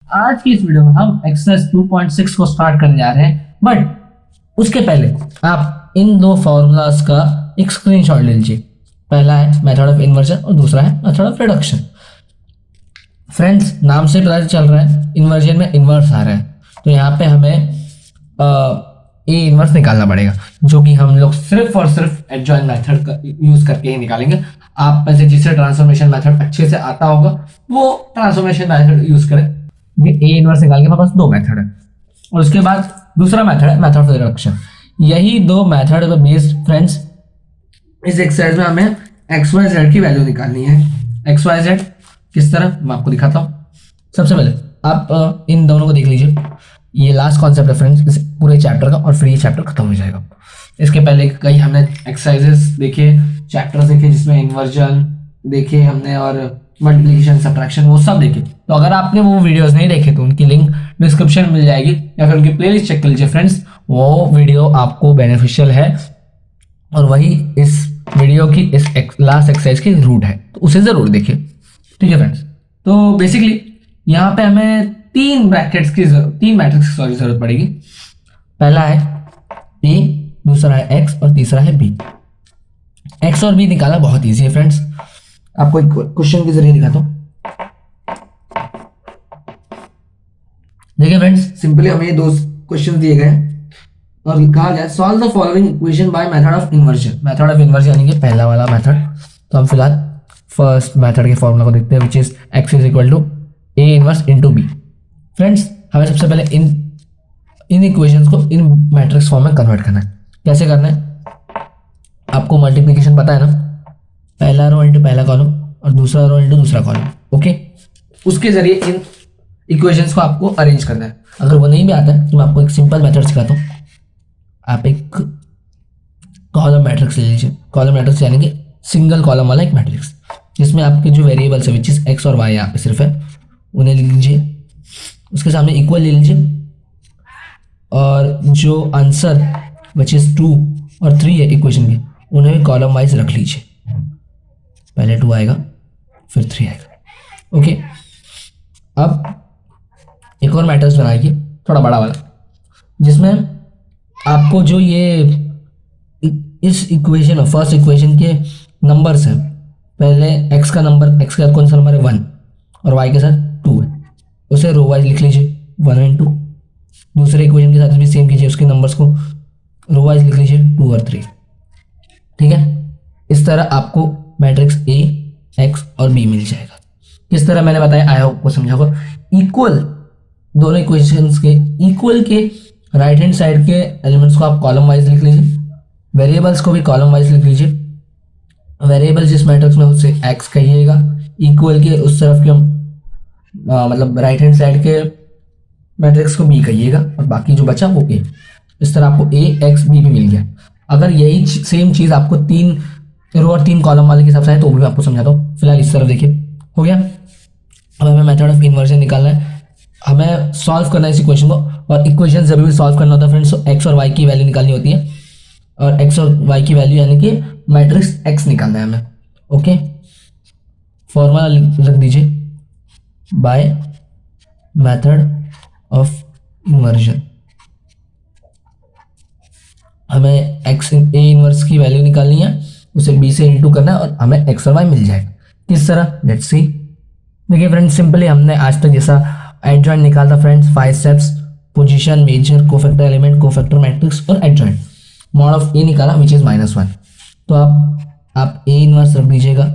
आज की इस वीडियो में हम एक्सरसाइज 2.6 को स्टार्ट करने जा रहे हैं, बट उसके पहले आप इन दो फॉर्मूलाज का एक स्क्रीनशॉट ले लीजिए। पहला है मेथड ऑफ इन्वर्जन और दूसरा है मेथड ऑफ रिडक्शन। फ्रेंड्स, नाम से पता चल रहा है इन्वर्जन में इन्वर्स आ रहा है, तो यहाँ पे हमें ए इन्वर्स निकालना पड़ेगा, जो कि हम लोग सिर्फ और सिर्फ एडजॉइन मेथड का यूज करके ही निकालेंगे। आप में से जिसे ट्रांसफॉर्मेशन मेथड अच्छे से आता होगा वो ट्रांसफॉर्मेशन मेथड यूज करें। ये ए इन्वर्स निकाल के हमारे पास दो मेथड है, और उसके बाद दूसरा मेथड है मेथड ऑफ रिडक्शन। यही दो मेथड पे बेस्ड फ्रेंड्स इस एक्सरसाइज में हमें एक्स वाई जेड की वैल्यू निकालनी है। एक्स वाई जेड किस तरह मैं आपको दिखाता हूँ। सबसे पहले आप इन दोनों को देख लीजिए। ये लास्ट कॉन्सेप्ट है फ्रेंड्स इस पूरे चैप्टर का, और फिर ये चैप्टर खत्म हो जाएगा। इसके पहले कई हमने एक्सरसाइजेस देखे, चैप्टर्स देखे, जिसमें इन्वर्जन देखे हमने और मल्टीप्लिकेशन सब्ट्रैक्शन वो सब देखे। तो अगर आपने वो वीडियोस नहीं देखे तो उनकी लिंक डिस्क्रिप्शन में मिल जाएगी, या फिर उनकी प्लेलिस्ट चेक कर लीजिए फ्रेंड्स। वो वीडियो आपको बेनिफिशियल है और वही इस वीडियो की इस लास्ट एक्सरसाइज की रूट है, तो उसे ज़रूर देखिए। ठीक है फ्रेंड्स, तो बेसिकली यहाँ पे हमें तीन मैट्रिक्स की जरूरत पड़ेगी। पहला है ए, दूसरा है एक्स और तीसरा है बी। एक्स और बी निकालना बहुत ईजी है फ्रेंड्स। आपको एक क्वेश्चन के जरिए दिखाता हूँ। देखिए फ्रेंड्स, सिंपली हमें दो क्वेश्चन दिए गए और कहा गया solve the following equation by method of inversion. Method of inversion यानी कि पहला वाला मेथड। तो हम फिलहाल फर्स्ट मेथड के फॉर्मूला को देखते हैं, which is X is equal to A inverse into B. Friends, हमें सबसे पहले इन इक्वेशंस को इन मैट्रिक्स फॉर्म में कन्वर्ट करना है। कैसे करना है? आपको मल्टीप्लिकेशन पता है ना, पहला रो इंटू पहला कॉलम और दूसरा रो इंटू दूसरा कॉलम। ओके, उसके जरिए इन इक्वेशंस को आपको अरेंज करना है। अगर वो नहीं भी आता है तो मैं आपको एक सिंपल मेथड सिखाता हूँ। आप एक कॉलम मैट्रिक्स ले लीजिए। कॉलम मैट्रिक्स यानी कि सिंगल कॉलम वाला एक मैट्रिक्स, जिसमें आपके जो वेरिएबल्स है विच इज एक्स और वाई यहाँ पे सिर्फ है, उन्हें लिख लीजिए। उसके सामने इक्वल ले लीजिए, और जो आंसर विच इज 2 और 3 है इक्वेशन के, उन्हें भी कॉलम वाइज रख लीजिए। पहले 2 आएगा फिर 3 आएगा। ओके, अब एक और मैट्रिक्स बनाइए थोड़ा बड़ा वाला, जिसमें आपको जो ये इस इक्वेशन फर्स्ट इक्वेशन के नंबर्स हैं, पहले एक्स का नंबर, एक्स का कौन सा नंबर है 1 और वाई के साथ 2 है, उसे रो वाइज लिख लीजिए 1 और 2। दूसरे इक्वेशन के साथ भी सेम कीजिए, उसके नंबर्स को रो वाइज लिख लीजिए 2 और 3। ठीक है, इस तरह आपको मैट्रिक्स ए, एक्स और बी मिल जाएगा। किस तरह मैंने बताया, आई होप को समझा होगा। इक्वल दोनों इक्वेशंस के इक्वल के राइट हैंड साइड के एलिमेंट्स को आप कॉलम वाइज लिख लीजिए, वेरिएबल्स को भी कॉलम वाइज लिख लीजिए। वेरिएबल जिस मैट्रिक्स में उसे एक्स कहिएगा, इक्वल के उस तरफ के मतलब राइट हैंड साइड के मैट्रिक्स को बी कहिएगा, और बाकी जो बचा वो ए। इस तरह आपको ए एक्स बी भी मिल गया। अगर यही सेम चीज़ आपको 3 रो और 3 कॉलम वाले के हिसाब से है तो वो भी आपको समझाता हूँ। फिलहाल इस तरफ देखिए, हो गया। अब हमें मेथड ऑफ इन्वर्जन निकालना है, हमें सॉल्व करना है इस इक्वेशन को। और इक्वेशन जब भी सॉल्व करना होता है फ्रेंड्स, तो एक्स और वाई की वैल्यू निकालनी होती है, और एक्स और वाई की वैल्यू यानी कि मैट्रिक्स एक्स निकालना है हमें। ओके, फॉर्मूला रख दीजिए बाय मेथड ऑफ इन्वर्जन। हमें एक्स ए इनवर्स की वैल्यू निकालनी है, उसे बी से इंटू करना है और हमें एक्स और वाई मिल जाएगा। किस तरह, लेट्स सी। देखिए फ्रेंड्स, सिंपली हमने आज तक जैसा एडजॉइंट निकाला था friends, 5 steps, position, major, cofactor element, cofactor matrix और एडजॉइंट। मॉड ऑफ ए निकाला विच इज -1। तो आप ए इनवर्स रख दीजिएगा,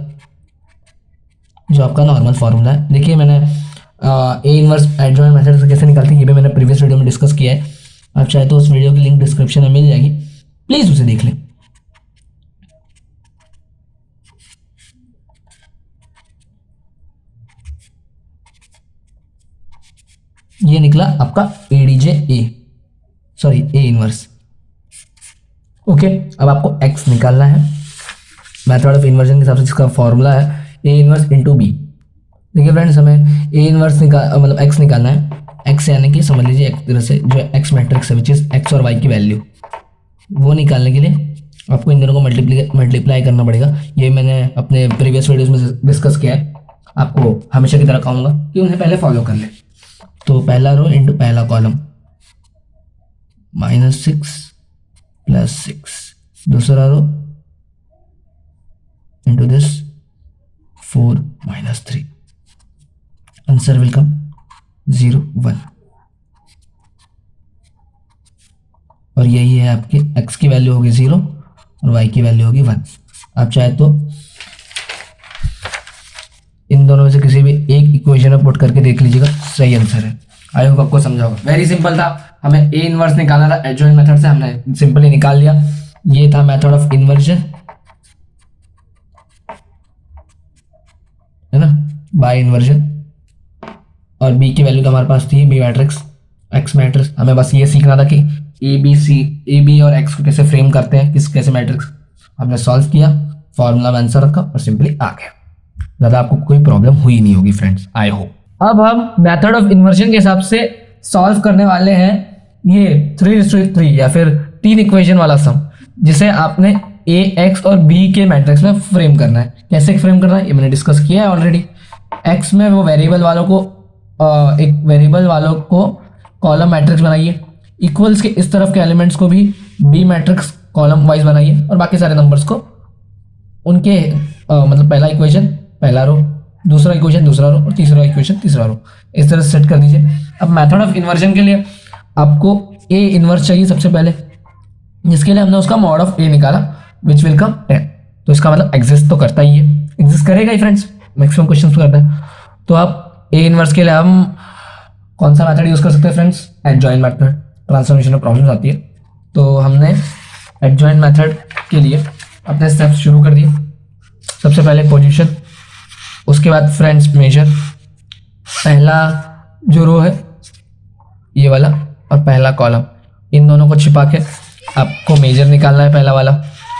जो आपका नॉर्मल फॉर्मूला है। देखिए मैंने ए इनवर्स एडजॉइंट मेथड से कैसे निकालते हैं ये भी मैंने प्रीवियस वीडियो में डिस्कस किया है। आप चाहे तो उस वीडियो की लिंक डिस्क्रिप्शन में मिल जाएगी, प्लीज़ उसे देख लें। ये निकला आपका एडीजे ए इनवर्स। ओके, अब आपको एक्स निकालना है मेथड ऑफ इन्वर्जन के हिसाब से, जिसका फॉर्मूला है ए इनवर्स इंटू बी। देखिए फ्रेंड्स, हमें ए इनवर्स मतलब एक्स निकालना है। एक्स यानी कि समझ लीजिए एक तरह से जो एक्स मैट्रिक्स है विच इज एक्स और वाई की वैल्यू, वो निकालने के लिए आपको इन दोनों को मल्टीप्लाई करना पड़ेगा। ये मैंने अपने प्रीवियस वीडियोस में डिस्कस किया है, आपको हमेशा की तरह कहूँगा कि उन्हें पहले फॉलो कर ले। तो पहला रो इंटू पहला कॉलम -6 + 6, दूसरा row into this 4 - 3, answer will come 0 1। और यही है आपके x की वैल्यू होगी 0 और y की वैल्यू होगी 1। आप चाहे तो इन दोनों में से किसी भी एक इक्वेशन में पुट करके देख लीजिएगा, सही आंसर है। आई होप आपको समझा होगा। वेरी सिंपल था, हमें ए इनवर्स निकालना था एडजॉइंट मेथड से, हमने सिंपली निकाल लिया। ये था मेथड ऑफ इन्वर्जन, है ना, बाय इन्वर्जन। और बी की वैल्यू तो हमारे पास थी, बी मैट्रिक्स, एक्स मैट्रिक्स। हमें बस ये सीखना था कि ए बी और एक्स को कैसे फ्रेम करते हैं, कैसे मैट्रिक्स। हमने सॉल्व किया, फॉर्मूला में आंसर रखा और सिंपली आ गया। ज़्यादा आपको कोई प्रॉब्लम हुई नहीं होगी फ्रेंड्स, आई होप। अब हम मेथड ऑफ इन्वर्जन के हिसाब से सॉल्व करने वाले हैं ये 3:3 या फिर 3 इक्वेशन वाला सम, जिसे आपने ए एक्स और बी के मैट्रिक्स में फ्रेम करना है। कैसे फ्रेम करना है ये मैंने डिस्कस किया है ऑलरेडी। एक्स में वो वेरिएबल वालों को एक वेरिएबल वालों को कॉलम मैट्रिक्स बनाइए, इक्वल्स के इस तरफ के एलिमेंट्स को भी बी मैट्रिक्स कॉलम वाइज बनाइए, और बाकी सारे नंबर्स को उनके मतलब पहला इक्वेशन पहला रो, दूसरा इक्वेशन दूसरा रो और तीसरा इक्वेशन तीसरा रो, इस तरह से सेट कर दीजिए। अब मेथड ऑफ इन्वर्जन के लिए आपको ए इन्वर्स चाहिए सबसे पहले, जिसके लिए हमने उसका मॉड ऑफ ए निकाला विच विल कम 10। तो इसका मतलब एग्जिस्ट तो करता ही है, एग्जिस्ट करेगा ही फ्रेंड्स, मैक्सिमम क्वेश्चन करता है। तो आप ए इन्वर्स के लिए हम कौन सा मेथड यूज़ कर सकते हैं फ्रेंड्स? Adjoint method. ट्रांसफॉर्मेशन में प्रॉब्लम आती है तो हमने एडजॉइंट मेथड के लिए अपने स्टेप्स शुरू कर दिए। सबसे पहले पोजीशन, उसके बाद फ्रेंड्स मेजर, पहला जो रो है ये वाला और पहला कॉलम, इन दोनों को छिपा के आपको मेजर निकालना है पहला वाला,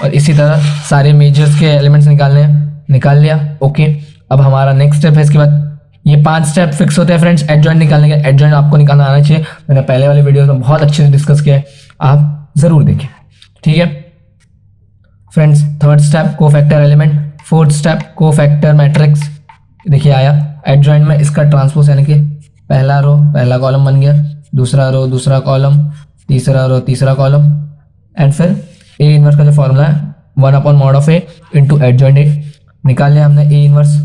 और इसी तरह सारे मेजर्स के एलिमेंट्स निकालने हैं। निकाल लिया, ओके। अब हमारा नेक्स्ट स्टेप है, इसके बाद ये 5 स्टेप फिक्स होते हैं फ्रेंड्स एडजॉइंट निकालने के। एडजॉइंट आपको निकालना आना चाहिए, मैंने पहले वाले वीडियो में बहुत अच्छे से डिस्कस किया है, आप ज़रूर देखें, ठीक है friends. Third step cofactor element, fourth step cofactor matrix. देखिए आया एडजॉइंट में, इसका ट्रांसपोज यानी कि पहला रो पहला कॉलम बन गया, दूसरा रो दूसरा कॉलम, तीसरा रो तीसरा कॉलम, एंड फिर ए इनवर्स का जो फॉर्मूला है 1/mod of A into adjoint A, निकाल लिया हमने ए इनवर्स,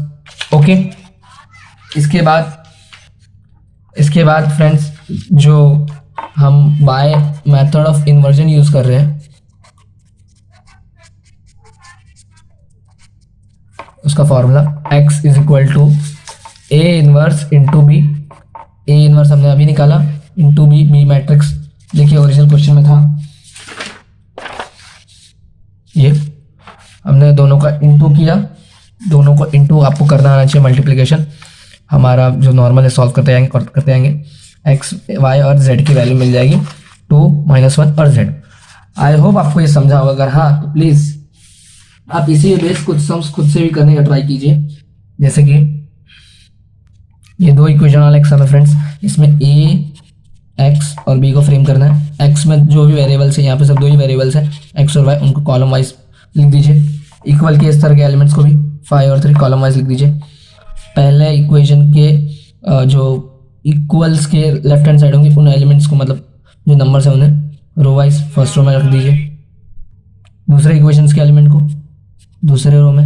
ओके। इसके बाद फ्रेंड्स जो हम by method of inversion use कर रहे हैं उसका formula x = a inverse into B. A inverse हमने अभी निकाला इंटू बी मैट्रिक्स। देखिए ओरिजिनल क्वेश्चन में था ये, हमने दोनों का इंटू किया, दोनों को इंटू आपको करना आना चाहिए, मल्टीप्लिकेशन। हमारा जो नॉर्मल है सॉल्व करते जाएंगे एक्स वाई और जेड की वैल्यू मिल जाएगी 2 - 1 और जेड। आई होप आपको ये समझा होगा। अगर हाँ तो प्लीज़ आप इसी बेस कुछ सम्स खुद से भी करने का ट्राई कीजिए। जैसे कि ये 2 इक्वेशन वाला एक सम है फ्रेंड्स, इसमें ए एक्स और बी को फ्रेम करना है। एक्स में जो भी वेरिएबल्स है, यहाँ पे सब 2 ही वेरिएबल्स हैं एक्स और वाई, उनको कॉलम वाइज लिख दीजिए। इक्वल के इस तरह के एलिमेंट्स को भी 5 और 3 कॉलम वाइज लिख दीजिए। पहले इक्वेशन के जो इक्वल्स के लेफ्ट हैंड साइड होंगे उन एलिमेंट्स को, मतलब जो नंबर्स हैं उन्हें रो वाइज फर्स्ट रो में रख दीजिए। दूसरे इक्वेशंस के एलिमेंट को दूसरे रो में,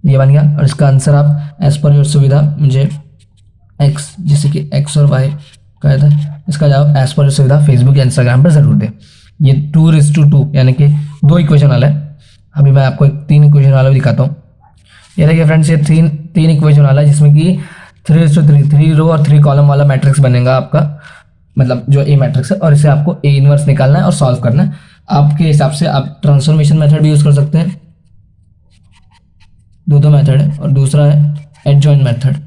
ये बन गया। और इसका आंसर आप एज पर योर सुविधा मुझे एक्स, जैसे कि एक्स और वाई कहा था, इसका जवाब एज पर योर सुविधा फेसबुक या इंस्टाग्राम पर ज़रूर दें। ये 2:2 यानी कि 2 इक्वेशन वाला है। अभी मैं आपको एक 3 इक्वेशन वाला भी दिखाता हूँ। ये देखिए फ्रेंड्स, ये 3 इक्वेशन वाला है, जिसमें कि 3 रो और 3 कॉलम वाला मैट्रिक्स बनेगा आपका, मतलब जो ए मैट्रिक्स है। और इसे आपको ए इनवर्स निकालना है और सॉल्व करना है। आपके हिसाब से आप ट्रांसफॉर्मेशन मेथड भी यूज़ कर सकते हैं, 2 मेथड है, और दूसरा है एडजॉइंट मेथड।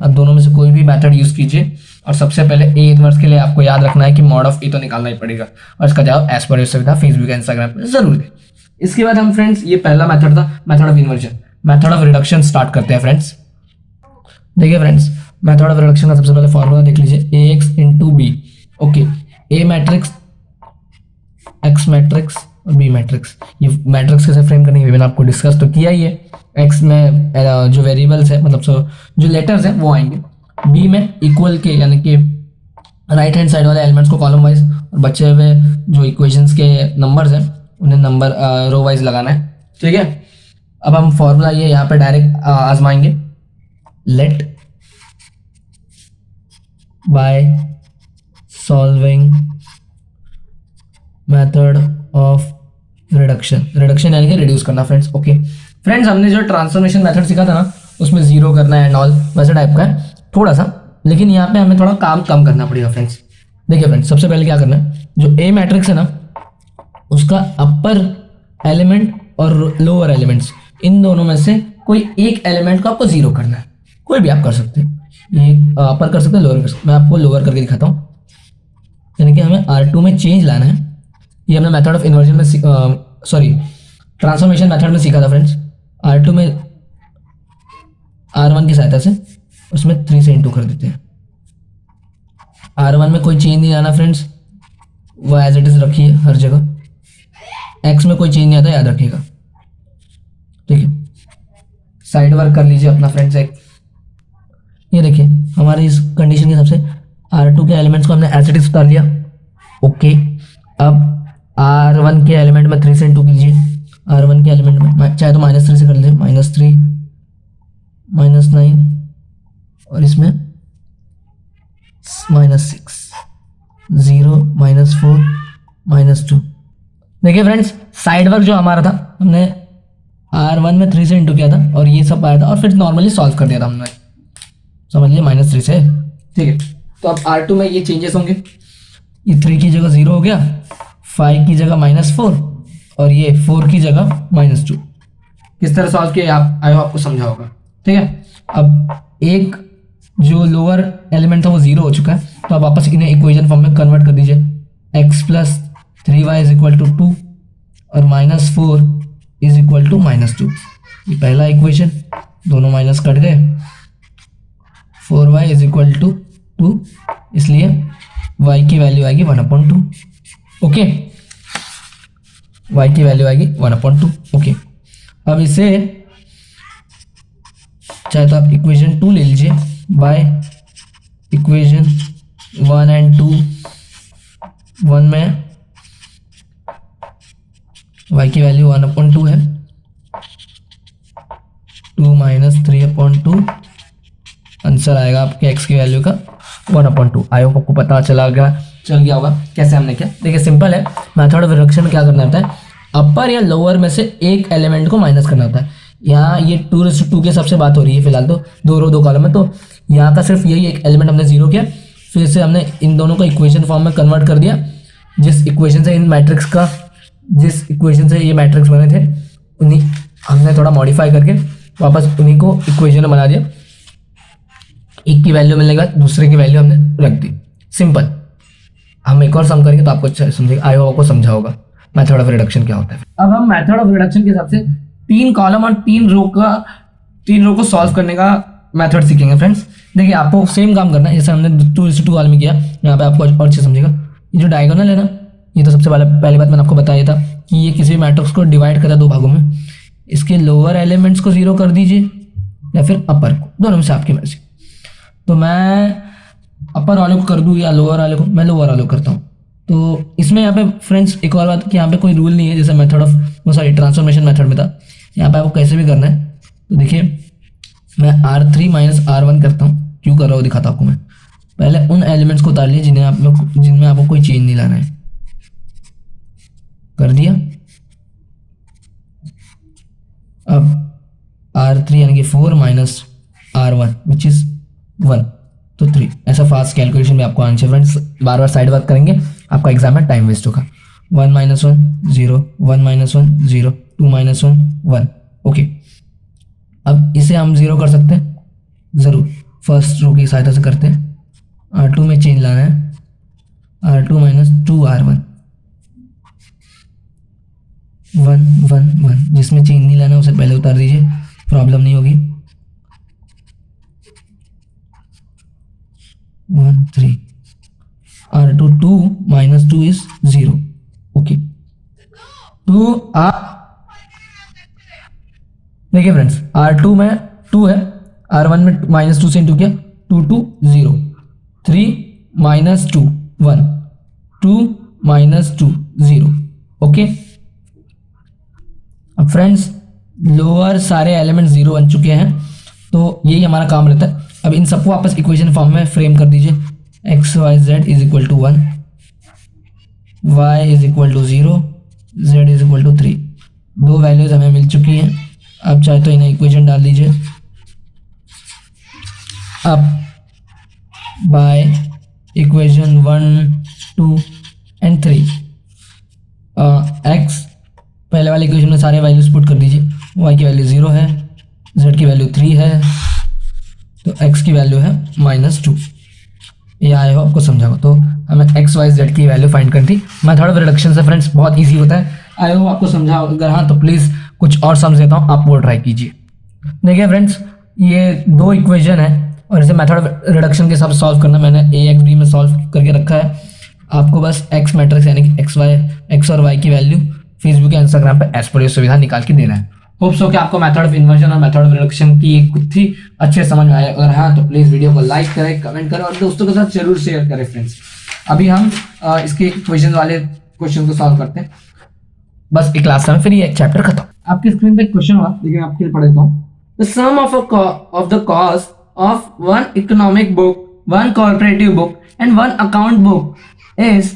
आप दोनों में से कोई भी मेथड यूज़ कीजिए। और सबसे पहले ए इनवर्स के लिए आपको याद रखना है कि मॉड ऑफ ए तो निकालना ही पड़ेगा, और इसका जवाब एज पर योर सुविधा फेसबुक या इंस्टाग्राम पर जरूर दें। इसके बाद हम फ्रेंड्स, ये पहला मेथड था method of inversion. Method of reduction start करते हैं फ्रेंड्स। देखिए फ्रेंड्स, मेथड ऑफ रिडक्शन का सबसे पहले फॉर्मूला देख लीजिए, ए एक्स इंटू बी, ओके। ए मैट्रिक्स, एक्स मैट्रिक्स और बी मैट्रिक्स। ये मैट्रिक्स कैसे फ्रेम करनी है मैंने आपको डिस्कस तो किया ही है। एक्स में जो वेरिएबल्स है, मतलब जो लेटर्स हैं वो आएंगे, बी में इक्वल के यानी कि राइट हैंड साइड वाले एलिमेंट्स को कॉलम वाइज और बचे हुए जो इक्वेशंस के नंबर्स हैं उन्हें नंबर रो वाइज लगाना है। ठीक है, अब हम फॉर्मूला ये यहाँ पे डायरेक्ट आजमाएंगे। Let by solving method of reduction यानी कि रिड्यूस करना फ्रेंड्स। ओके फ्रेंड्स, हमने जो ट्रांसफॉर्मेशन मेथड सीखा था ना उसमें जीरो करना है एंड ऑल वैसे टाइप का है थोड़ा सा, लेकिन यहाँ पे हमें थोड़ा काम कम करना पड़ेगा फ्रेंड्स। देखिए फ्रेंड्स, सबसे पहले क्या करना है, जो ए मैट्रिक्स है ना उसका अपर एलिमेंट और लोअर एलिमेंट्स इन दोनों में से कोई एक एलिमेंट को आपको जीरो करना है। कोई भी आप कर सकते हैं, ये अपर कर सकते हैं, लोअर कर सकते हैं। मैं आपको लोअर करके दिखाता हूँ, यानी कि हमें R2 में चेंज लाना है। ये हमने मेथड ऑफ इन्वर्जन में सॉरी ट्रांसफॉर्मेशन मेथड में सीखा था फ्रेंड्स। R2 में R1 की सहायता से उसमें 3 से इंटू कर देते हैं। R1 में कोई चेंज नहीं आना फ्रेंड्स, वो एज इट इज रखिए हर जगह। X में कोई चेंज नहीं आता, याद रखिएगा। ठीक है, साइड वर्क कर लीजिए अपना फ्रेंड्स। एक ये देखिए हमारे इस कंडीशन के हिसाब से R2 के एलिमेंट्स को हमने एज इट इज उतार लिया। ओके, अब R1 के एलिमेंट में 3 से इंटू कीजिए। R1 के एलिमेंट में चाहे तो -3 से कर लीजिए, -3 -9 और इसमें -6 0 -4 -2। देखिए फ्रेंड्स, साइड वर्क जो हमारा था हमने R1 में 3 से इंटू किया था और ये सब आया था और फिर नॉर्मली सॉल्व कर दिया था हमने, समझ लिए, -3 से। ठीक है, तो अब R2 में ये चेंजेस होंगे, ये 3 की जगह 0 हो गया, 5 की जगह -4 और ये 4 की जगह -2। किस तरह सॉल्व किया आप आयो आपको समझा होगा। ठीक है, अब एक जो लोअर एलिमेंट था वो 0 हो चुका है, तो आप वापस इन्हें इक्वेशन फॉर्म में कन्वर्ट कर दीजिए। x + 3y = 2 और -4 = -2। ये पहला इक्वेशन, दोनों माइनस कट गए, 4y = 2, इसलिए y की वैल्यू आएगी 1/2। ओके, y की वैल्यू आएगी 1/2। ओके, अब इसे चाहे तो आप इक्वेशन 2 ले लीजिए बाय इक्वेशन 1 एंड 2। 1 में y की वैल्यू 1/2 है, 2 - 3/2, आंसर आएगा आपके x की वैल्यू का 1/2। आई होप आपको पता चल गया होगा कैसे हमने किया। देखिए सिंपल है, मेथड ऑफ रिडक्शन में क्या करना होता है, अपर या लोअर में से एक एलिमेंट को माइनस करना होता है। यहाँ ये 2:2 के सबसे बात हो रही है फिलहाल, तो 2 रो 2 कॉलम है, तो यहाँ का सिर्फ यही एक एलिमेंट हमने जीरो किया, फिर से हमने इन दोनों को इक्वेशन फॉर्म में कन्वर्ट कर दिया। जिस इक्वेशन से ये मैट्रिक्स बने थे उन्हीं हमने थोड़ा मॉडिफाई करके वापस उन्हीं को इक्वेशन में बना दिया। एक की वैल्यू मिलने के बाद दूसरे की वैल्यू हमने रख दी। सिंपल। हम एक और सम करेंगे तो आपको अच्छा समझेगा, आई होप आपको समझा होगा मेथड ऑफ रिडक्शन क्या होता है। अब हम मेथड ऑफ रिडक्शन के हिसाब से 3 कॉलम और 3 रो को सॉल्व करने का मेथड सीखेंगे फ्रेंड्स। देखिए आपको सेम काम करना है जैसे हमने 2:2 वाले में किया, यहाँ पे आपको और अच्छे समझेगा। ये जो डायगोनल है ना, ये तो सबसे पहली बात मैंने आपको बताया था कि ये किसी भी मैट्रिक्स को डिवाइड करा 2 भागों में, इसके लोअर एलिमेंट्स को 0 कर दीजिए या फिर अपर को, दोनों में से आपकी मर्जी। तो मैं अपर वाले को कर दूँ या लोअर वाले को, मैं लोअर वाले को करता हूँ। तो इसमें यहाँ पे फ्रेंड्स एक और बात कि यहाँ पे कोई रूल नहीं है, जैसे मेथड ऑफ ट्रांसफॉर्मेशन मेथड में था। यहाँ पे आपको कैसे भी करना है, तो देखिए मैं R3 - R1 करता हूँ। क्यों कर रहा हूँ दिखाता हूँ आपको मैं। पहले उन एलिमेंट्स को उतार लिए जिनमें आपको कोई चेंज नहीं लाना है, कर दिया। अब R3 यानी कि 4 - R1 विच इज 1, तो 3। ऐसा फास्ट कैलकुलेशन में आपको आंसर फ्रेंड्स बार बार साइड वर्क करेंगे, आपका एग्जाम में टाइम वेस्ट होगा। 1 - 1 0, 1 - 1 0, 2 - 1 1। ओके, अब इसे हम 0 कर सकते हैं ज़रूर, फर्स्ट रो की सहायता से करते हैं। R2 में चेंज लाना है, R2 - 2R1 1 1 1, जिसमें चेंज नहीं लाना उसे पहले उतार दीजिए, प्रॉब्लम नहीं होगी। 1 3, R2 2 - 2 इज 0। ओके, तो देखिए फ्रेंड्स R2 में 2 है, R1 में -2 से इंटू किया, 2 2 0, 3 minus 2 1, 2 minus 2 0। ओके, अब फ्रेंड्स लोअर सारे एलिमेंट 0 बन चुके हैं, तो यही हमारा काम रहता है। अब इन सबको आपस इक्वेशन फॉर्म में फ्रेम कर दीजिए। X Y Z is equal to 1, Y is equal to 0, Z is equal to 3। दो वैल्यूज हमें मिल चुकी हैं। अब चाहे तो इन्हें इक्वेशन डाल दीजिए। अब बाय इक्वेशन 1 2 एंड 3 एक्स पहले वाले इक्वेशन में सारे वैल्यूज पुट कर दीजिए। वाई की वैल्यू 0 है, जेड की वैल्यू 3 है, तो एक्स की वैल्यू है -2। ये आए हो आपको समझा हो। तो हमें एक्स वाई जेड की वैल्यू फाइंड करनी थी। मेथड ऑफ रिडक्शन से फ्रेंड्स बहुत इजी होता है। आए हो आपको समझा हो, अगर हाँ तो प्लीज़ कुछ और समझ देता हूँ, आप वो ट्राई कीजिए। देखिए फ्रेंड्स, ये दो इक्वेशन है और इसे मेथड ऑफ रिडक्शन के साथ सॉल्व करना मैंने ए एक्स बी में सॉल्व करके रखा है। आपको बस एक्स मैट्रिक्स यानी कि एक्स और वाई की वैल्यू फेसबुक या इंस्टाग्राम पे एज पर ये सुविधा निकाल के देना है। होप्स हो कि आपको मेथड ऑफ इन्वर्जन और मेथड ऑफ रिडक्शन की कुछ ही अच्छे समझ में आए। अगर हाँ तो प्लीज़ वीडियो को लाइक करें, कमेंट करें और दोस्तों के साथ जरूर शेयर करें फ्रेंड्स। अभी हम इसके इक्वेशन वाले क्वेश्चन को सॉल्व करते हैं बस एक क्लास में, फिर ये एक चैप्टर खत्म। आपकी स्क्रीन पे क्वेश्चन हुआ, लेकिन आपके लिए पढ़ देता हूँ। The sum of the cost of one economic book, one corporative book and one account book is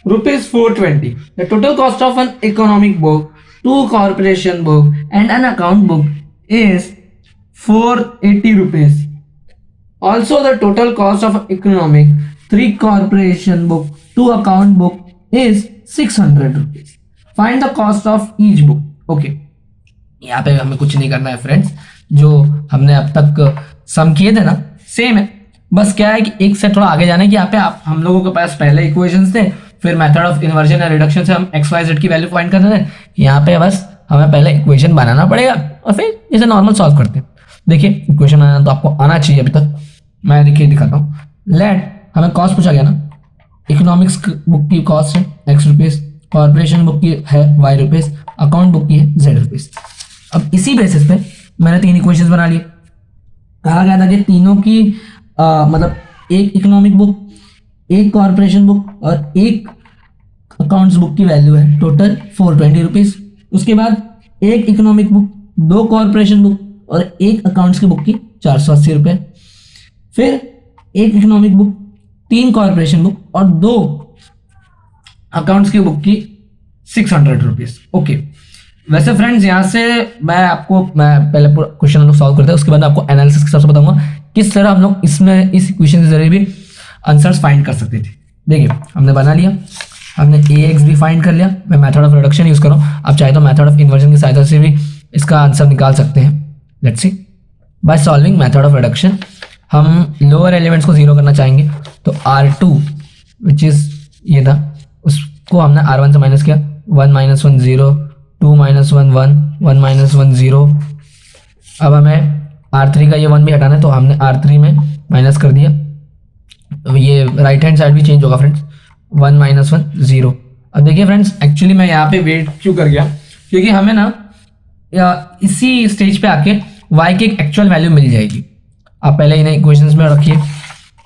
₹420. The total cost of an economic book, 2 corporation book and an account book is ₹480. Also the total cost of an economic, 3 corporation book, 2 account book is ₹600. Find the cost of each book. Okay, यहाँ पे हमें कुछ नहीं करना है friends, जो हमने अब तक सम किए थे ना सेम है। बस क्या है कि एक से थोड़ा आगे जाने की यहाँ पे हम लोगों के पास पहले इक्वेशंस थे, फिर मेथड ऑफ इन्वर्जन या रिडक्शन से हम एक्स वाई जेड की वैल्यू फाइंड करते थे। यहाँ पे बस हमें पहले इक्वेशन बनाना पड़ेगा और फिर इसे नॉर्मल सॉल्व करते हैं। देखिए इक्वेशन बनाना तो आपको आना चाहिए अभी तक। मैं देखिए दिखाता हूँ। लेट हमें कॉस्ट पूछा गया ना, इकोनॉमिक्स बुक की कॉस्ट है ₹X, कॉर्पोरेशन बुक की है ₹Y, अकाउंट बुक की है Z। अब इसी बेसिस पे मैंने 3 इक्वेशंस बना लिए। कहा गया था कि तीनों की मतलब एक इकोनॉमिक बुक, एक कॉर्पोरेशन बुक और एक अकाउंट्स बुक की वैल्यू है टोटल ₹420। उसके बाद एक इकोनॉमिक बुक, 2 कॉर्पोरेशन बुक और एक अकाउंट्स की बुक की ₹480। फिर एक इकोनॉमिक बुक, 3 कॉर्पोरेशन बुक और 2 अकाउंट्स की बुक की ₹600। ओके, वैसे फ्रेंड्स यहाँ से मैं पहले क्वेश्चन हम लोग सॉल्व करते हैं, उसके बाद आपको एनालिसिस के हिसाब से बताऊंगा किस तरह हम लोग इसमें इस इक्वेशन के जरिए भी आंसर्स फाइंड कर सकते थे। देखिए हमने बना लिया, हमने ए एक्स भी फाइंड कर लिया। मैं मेथड ऑफ रिडक्शन यूज़ कर रहा हूँ, आप चाहे तो मेथड ऑफ इन्वर्जन की सहायता से भी इसका आंसर निकाल सकते हैं। Let's see, bye solving method of reduction हम लोअर एलिमेंट्स को 0 करना चाहेंगे। तो R2 विच इज़ ये था, उसको हमने R1 से माइनस किया। 1 - 1 0, 2 - 1 1, 1 - 1 0। अब हमें R3 का ये 1 भी हटाना है, तो हमने R3 में माइनस कर दिया। अब ये राइट हैंड साइड भी चेंज होगा फ्रेंड्स। 1 - 1 0। अब देखिए फ्रेंड्स, एक्चुअली मैं यहाँ पे वेट क्यों कर गया, क्योंकि हमें ना इसी स्टेज पे आके y की एक एक्चुअल वैल्यू मिल जाएगी। आप पहले इन्हें इक्वेशंस में रखिए,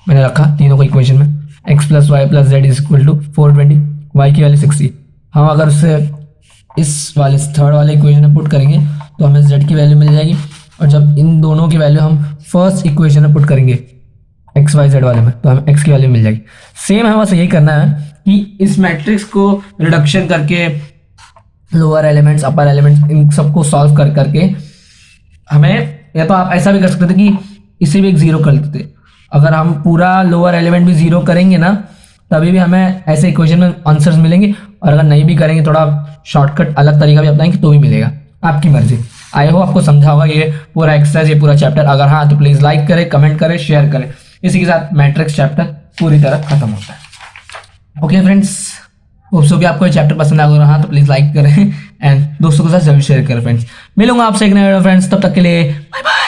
मैंने रखा तीनों को इक्वेशन में। x + y + z is equal to 420, y की वैल्यू 60। हम अगर उसे इस वाले थर्ड वाले इक्वेशन में पुट करेंगे तो हमें z की वैल्यू मिल जाएगी। और जब इन दोनों की वैल्यू हम फर्स्ट इक्वेशन में पुट करेंगे एक्स वाई जेड वाले में, तो हमें x की वैल्यू मिल जाएगी। सेम हमें बस यही करना है कि इस मैट्रिक्स को रिडक्शन करके लोअर एलिमेंट्स, अपर एलिमेंट्स, इन सबको सॉल्व कर करके हमें, या तो आप ऐसा भी कर सकते थे कि इसे भी एक 0 कर लेते थे। अगर हम पूरा लोअर एलिमेंट भी 0 करेंगे ना, तभी भी हमें ऐसे इक्वेशन में आंसर्स मिलेंगे। और अगर नहीं भी करेंगे, थोड़ा शॉर्टकट अलग तरीका भी अपनाएंगे तो भी मिलेगा, आपकी मर्जी। आई होप आपको समझा होगा ये पूरा एक्सरसाइज, ये पूरा चैप्टर। अगर हाँ तो प्लीज़ लाइक करें, कमेंट करें, शेयर करें। इसी के साथ मैट्रिक्स चैप्टर पूरी तरह खत्म होता है। ओके फ्रेंड्स, होप्स हो कि आपको ये चैप्टर पसंद आ रहा तो प्लीज़ लाइक करें एंड दोस्तों के साथ जरूर शेयर करें फ्रेंड्स। मिलूंगा आपसे एक नए वीडियो फ्रेंड्स, तब तक के लिए बाय बाय।